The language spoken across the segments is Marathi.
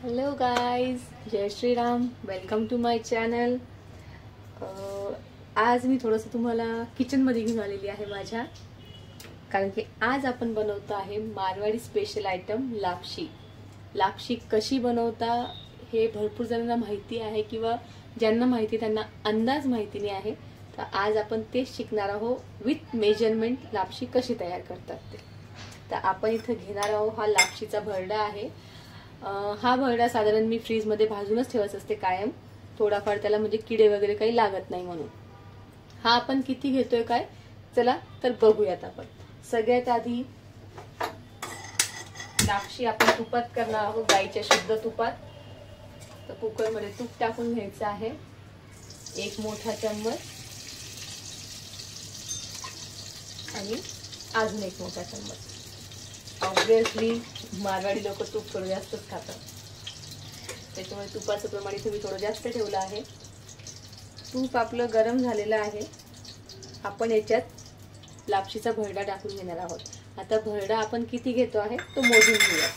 हेलो गाइस, जय Shri Ram. Welcome to my channel. आज मी थोडंसं तुम्हाला किचनमध्ये घेऊन आलेली आहे माझ्या, कारण की आज आपण बनवतो आहे मारवाडी स्पेशल आयटम लापशी. लापशी कशी बनवता हे भरपूर जणांना माहिती आहे किंवा ज्यांना माहिती त्यांना अंदाज माहिती नाही आहे. तर आज आपण तेच शिकणार आहोत विथ मेजरमेंट लापशी कशी तयार करतात ते. तर आपण इथं घेणार आहोत हा लापशीचा भरडा आहे. हा भरडा साधारण मी फ्रीज मध्ये भाजूनच ठेवत असते कायम, थोडाफार त्याला म्हणजे किडे वगैरे काही लागत नाही म्हणून. हा आपण किती घेतोय काय, चला तर बघूयात. आपण सगळ्यात आधी लापशी आपण तुपात करणार आहोत, गाईच्या शुद्ध तुपात. तर कुकर मध्ये तूप टाकून घ्यायचं आहे, एक मोठा चम्मच आणि अजून एक मोठा चम्मच. ऑब्विसली मारवाडी लोक तूप थोडं जास्तच खातात, त्याच्यामुळे तुपाचं प्रमाण इथे मी थोडं जास्त ठेवलं आहे. तूप आपलं गरम झालेलं आहे. आपण याच्यात लापशीचा भरडा टाकून घेणार आहोत. आता भरडा आपण किती घेतो आहे तो मोजून घेऊया.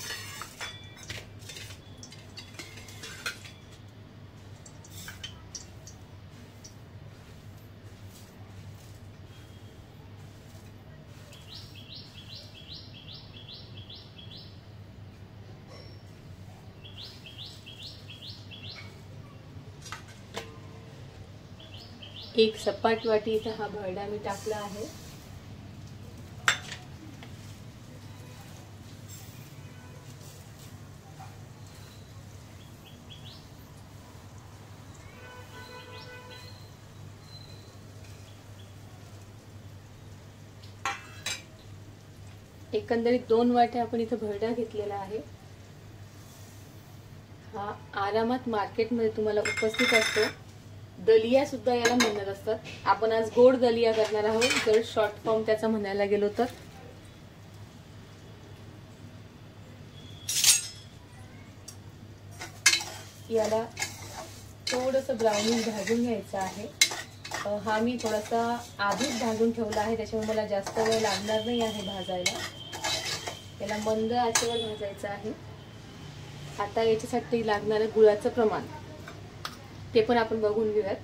एक सपाट वाटी इथं हा भरडा मी टाकला आहे. एकंदरीत 2 वाट्या आपण इथं भरडा घेतलेला आहे. हा आरामात मार्केटमध्ये तुम्हाला उपस्थित असतो. दलिया सुद्धा याला म्हणत असतात. आपण आज गोड दलिया करणार आहोत, जर शॉर्ट फॉर्म त्याचा म्हणायला गेलो तर. याला थोडंसं ब्राउनिश भाजून घ्यायचं आहे. हा मी थोडासा आधीच भाजून ठेवला आहे, त्याच्यामुळे मला जास्त वेळ लागणार नाही आहे भाजायला. याला मंद आचेवर भाजायचं आहे. आता याच्यासाठी लागणारं गुळाचं प्रमाण ते पण आपण बघून घेऊयात.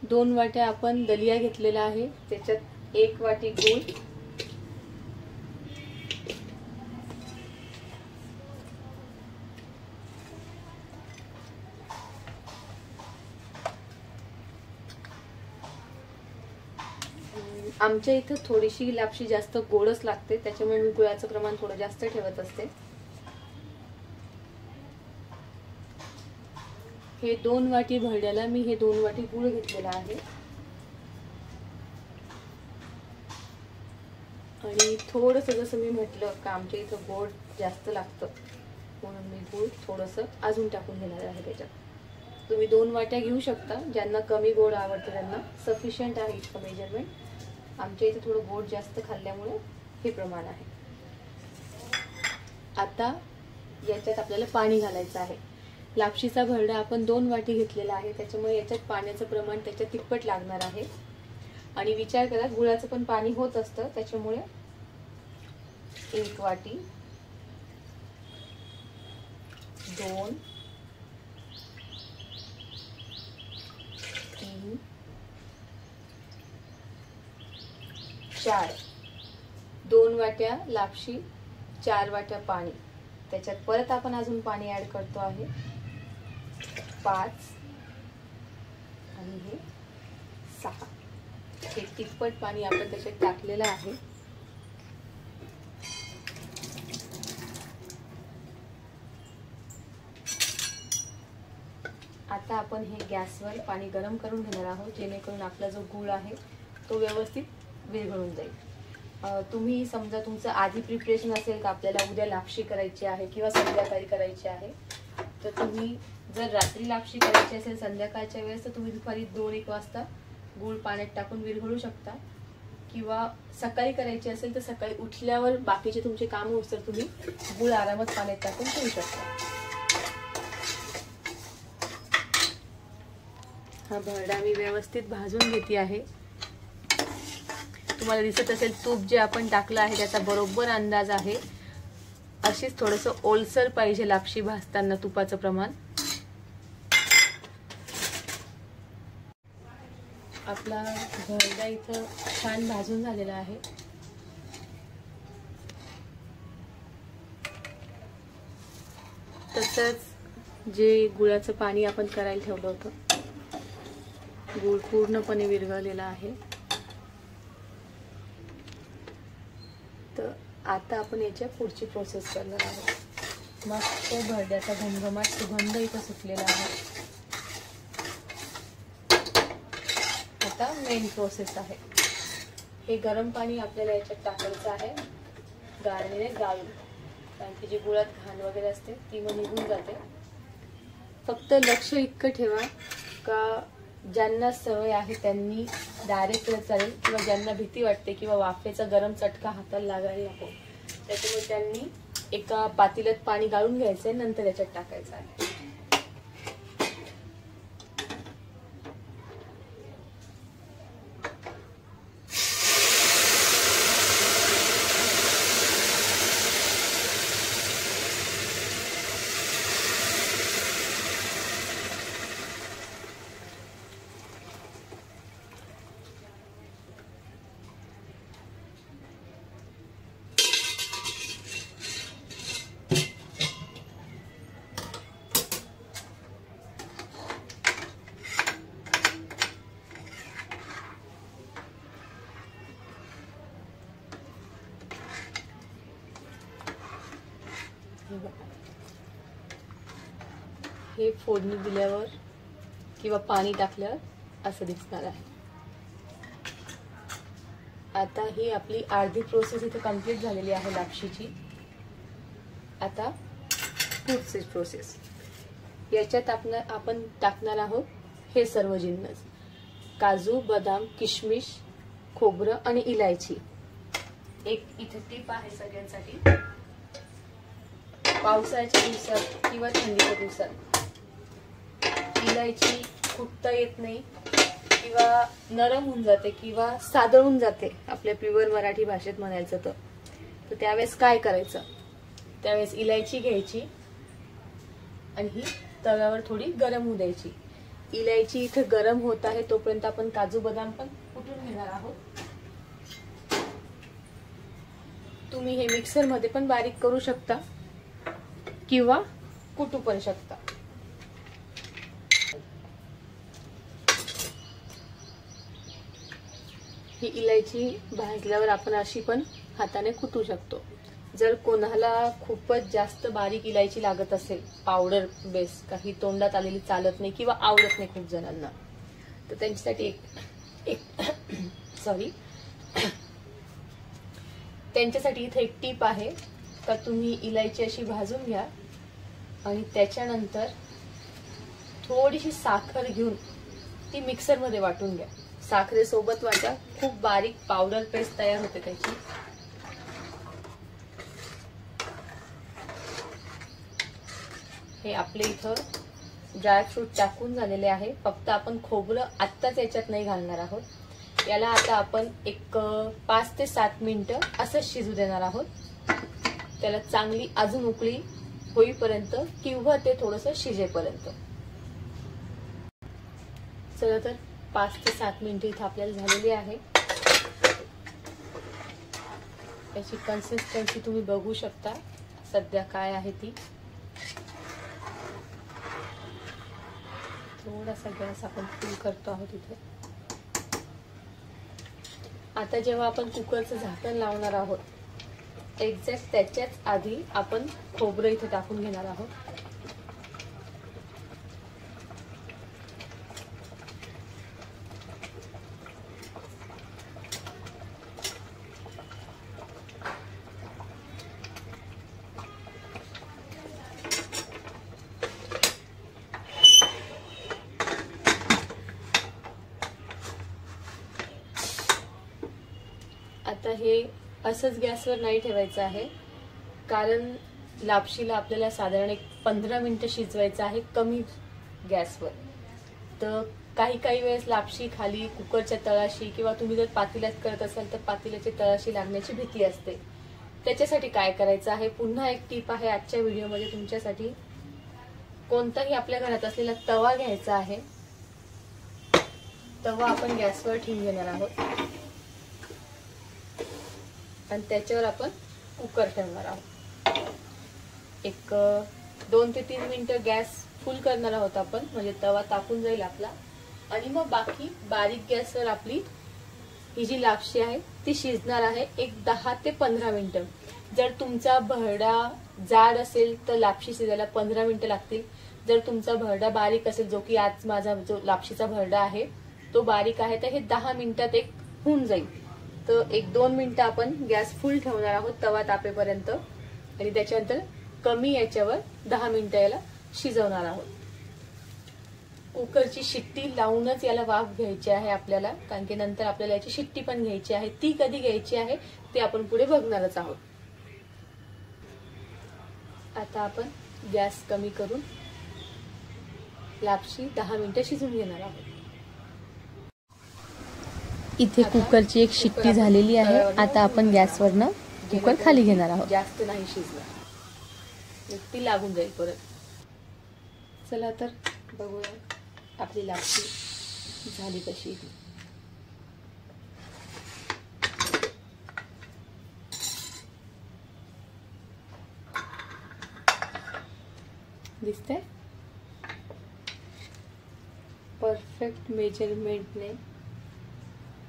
दोन वाट्या आपण दलिया घेतलेला आहे, त्याच्यात 1 वाटी गूळ, आमच्या इथं थोडीशी लापशी जास्त गोडच लागते, त्याच्यामुळे मी गुळाचं प्रमाण थोडं जास्त ठेवत असते. हे 2 वाटी भरड्याला मी हे 2 वाटी गुळ घेतलेला आहे. आणि थोडंसं जसं मी म्हटलं का आमच्या इथं गोड जास्त लागतं, म्हणून मी गुळ थोडंसं अजून टाकून घेणार आहे त्याच्यात. तुम्ही 2 वाट्या घेऊ शकता, ज्यांना कमी गोड आवडतं त्यांना सफिशियंट आहे इतकं मेजरमेंट. आमच्या इथे थोडं गोड जास्त खाल्ल्यामुळे हे प्रमाण आहे. आता याच्यात आपल्याला पाणी घालायचं आहे. लापशीचा भरडा आपण 2 वाटी घेतलेला आहे, त्याच्यामुळे याच्यात पाण्याचं प्रमाण त्याच्या तिप्पट लागणार आहे. आणि विचार करा, गुळाचं पण पाणी होत असतं, त्याच्यामुळे 1 वाटी, 2, 3, 4. 2 वाट्या लापशी, 4 वाट्या पाणी. त्याच्यात परत आपण अजून पाणी ऍड करतो आहे 5 आणि हे 6. हे तिप्पट पाणी आपण त्याच्यात टाकलेलं आहे. आता आपण हे गॅसवर पाणी गरम करून घेणार आहोत, जेणेकरून आपला जो गूळ आहे तो व्यवस्थित विरघळून जाईल. तुम्ही समजा तुमचं आधी प्रिपरेशन असेल का आपल्याला उद्या लापशी करायची आहे किंवा संध्याकाळी करायची आहे, तर तुम्ही जर रात्री लापशी करायची असेल संध्याकाळच्या वेळेस, तर तुम्ही दुपारी 2-1 वाजता गूळ पाण्यात टाकून विरघळू शकता. किंवा सकाळी करायची असेल तर सकाळी उठल्यावर बाकीचे तुमचे काम होईल तर तुम्ही गूळ आरामात पाण्यात टाकून ठेवू शकता. हा भरडा मी व्यवस्थित भाजून घेते आहे। तुम्हाला दिसत असेल तूप जे आपण टाकलं आहे त्याचा बरोबर अंदाज आहे। अशीच थोडंसं ओलसर पाहिजे लापशी भाजताना तुपाचं प्रमाण। आपला भरडा इथं छान भाजून झालेला आहे। तसंच जे गुळाचं पाणी आपण करायला ठेवलं होतं, गुळ पूर्णपणे विरघळलेला आहे। तर आता आपण याच्या पुढची प्रोसेस करणार आहोत। मस्त भरड्याचा घमघमाट सुगंध इथं सुटलेला आहे। आता मेन प्रोसेस आहे, हे गरम पाणी आपल्याला याच्यात टाकायचं आहे गाळणीने गाळून, कारण की जी गुळात घाण वगैरे असते ती मग निघून जाते। फक्त लक्ष इतकं ठेवा का ज्यांना सवय आहे त्यांनी डायरेक्ट केलं चालेल, किंवा ज्यांना भीती वाटते किंवा वाफेचा गरम चटका हाताला लागायला नको, त्याच्यामुळे त्यांनी एका पातेल्यात पाणी गाळून घ्यायचंय, नंतर याच्यात टाकायचं आहे। हे फोडणी दिल्यावर किंवा पाणी टाकल्यावर असं दिसणार आहे। आता ही आपली अर्धी प्रोसेस इथे कंप्लीट झालेली आहे लापशीची। आता पुढची प्रोसेस, याच्यात आपण टाकणार आहोत हे सर्व जिन्नस, काजू, बदाम, किशमिश, खोबरं आणि इलायची। एक इथे टिप आहे सगळ्यांसाठी, पावसाळ्याच्या दिवसात किंवा थंडीच्या दिवसात इलायची फुटता येत नाही किंवा नरम होऊन जाते किंवा सादळून जाते, आपल्या प्युअर मराठी भाषेत म्हणायचं तर त्यावेळेस काय करायचं, त्यावेळेस इलायची घ्यायची आणि ही तव्यावर थोडी गरम होऊ द्यायची। इलायची इथे गरम होत आहे तोपर्यंत आपण काजू बदाम पण कुटून घेणार आहोत। तुम्ही हे मिक्सर मध्ये पण बारीक करू शकता किंवा कुटू पण शकता। ही इलायची भाजल्यावर आपण अशी पण हाताने कुटू शकतो। जर कोणाला खूपच जास्त बारीक इलायची लागत असेल, पावडर बेस, काही तोंडात आलेली चालत नाही किंवा आवडत नाही खूप जणांना, तर त्यांच्यासाठी त्यांच्यासाठी इथे एक टीप आहे का तुम्ही इलायची अशी भाजून घ्या आणि त्याच्यानंतर थोडीशी साखर घेऊन ती मिक्सर मध्ये वाटून घ्या। साखरेसोबत वाटा, खूप बारीक पावडर पेस्ट तयार होते त्याची। हे आपले इथं ड्रायफ्रूट टाकून झालेले आहे, फक्त आपण खोबरं आत्ताच याच्यात नाही घालणार आहोत। याला आता आपण एक 5 ते 7 मिनिटं असं शिजू देणार आहोत, त्याला चांगली अजून उकळी होईपर्यंत किंवा ते थोडंसं शिजेपर्यंत। चला तर 5 ते 7 मिनिटं इथं आपल्याला झालेली आहे। याची कन्सिस्टन्सी तुम्ही बघू शकता सध्या काय आहे ती। थोडासा गॅस आपण फुल करतो आहोत इथे। आता जेव्हा आपण कुकरचं झाकण लावणार आहोत, एक्झॅक्ट त्याच्याच आधी आपण खोबरं इथे टाकून घेणार आहोत। आता हे असंच गॅसवर नाही ठेवायचं आहे, कारण लापशीला आपल्याला साधारण 15 मिनिटं शिजवायचं आहे कमी गॅसवर। तर काही वेळेस लापशी खाली कुकरच्या तळाशी किंवा तुम्ही जर पातेल्यात करत असाल तर पातेल्याच्या तळाशी लागण्याची भीती असते. त्याच्यासाठी काय करायचं आहे, पुन्हा एक टीप आहे आजच्या व्हिडिओमध्ये तुमच्यासाठी. कोणताही आपल्या घरात असलेला तवा घ्यायचा आहे. तवा आपण गॅसवर ठेवून घेणार आहोत आणि त्याच्यावर आपण कुकर ठेवणार आहोत. एक 2 ते 3 मिनिटं गॅस फुल करणार आहोत आपण, म्हणजे तवा तापून जाईल आपला. आणि मग बाकी बारीक गॅसवर आपली ही जी लापशी आहे ती शिजणार आहे एक 10 ते 15 मिनिटं. जर तुमचा भरडा जाड असेल तर लापशी शिजायला 15 मिनिटं लागतील. जर तुमचा भरडा बारीक असेल, जो की आज माझा जो लापशीचा भरडा आहे तो बारीक आहे, तर हे 10 मिनिटात एक होऊन जाईल. तर 1-2 मिनिटं आपण गॅस फुल ठेवणार आहोत तवा तापेपर्यंत आणि त्याच्यानंतर कमी याच्यावर 10 मिनिटं याला शिजवणार आहोत. कुकरची शिट्टी लावूनच याला वाफ घ्यायची आहे आपल्याला, कारण की नंतर आपल्याला याची शिट्टी पण घ्यायची आहे. ती कधी घ्यायची आहे ते आपण पुढे बघणारच आहोत. आता आपण गॅस कमी करून लापशी 10 मिनिटं शिजून घेणार आहोत. इथे कुकरची एक शिट्टी झालेली आहे. आता आपण गॅसवरनं कुकर खाली घेणार आहोत. जास्त नाही शिजणार, ती लागून जाईल परत. चला तर बघूया आपली लापशी झाली कशी. दिसते परफेक्ट मेजरमेंटने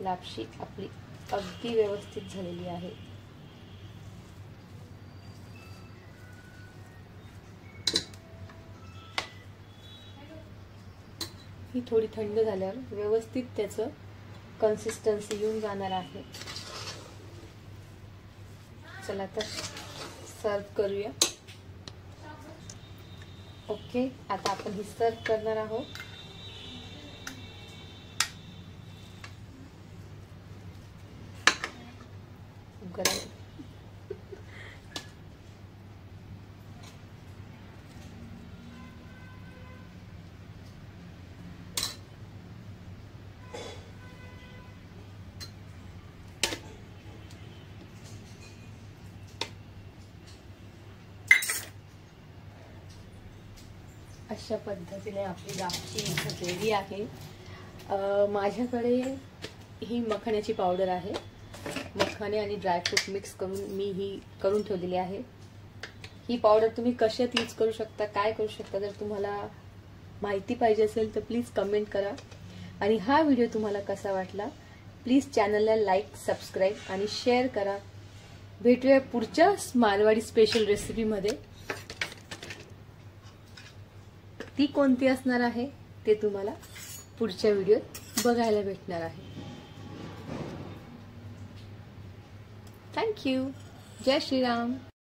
लापशी आपली अगदी व्यवस्थित झालेली आहे. ही थोडी थंड झाल्यावर व्यवस्थित त्याचं कन्सिस्टन्सी येऊन जाणार आहे. चला तर सर्व करूया. ओके, आता आपण ही सर्व करणार आहोत. गरम अशा पद्धतीने आपली लापशी रेडी आहे. माझ्याकडे ही मखाण्याची पावडर आहे. मखाणे आणि ड्रायफ्रूट मिक्स करून मी ही करून ठेवलेली आहे. ही पावडर तुम्ही कशात यूज करू शकता, काय करू शकता, जर तुम्हाला माहिती पाहिजे असेल तर प्लीज कमेंट करा. आणि हा व्हिडिओ तुम्हाला कसा वाटला प्लीज चॅनलला लाईक, सबस्क्राईब आणि शेअर करा. भेटूया पुढच्या मारवाडी स्पेशल रेसिपीमध्ये. ती कोणती असणार आहे ते तुम्हाला पुढच्या व्हिडिओत बघायला भेटणार आहे. थँक्यू. जय श्रीराम.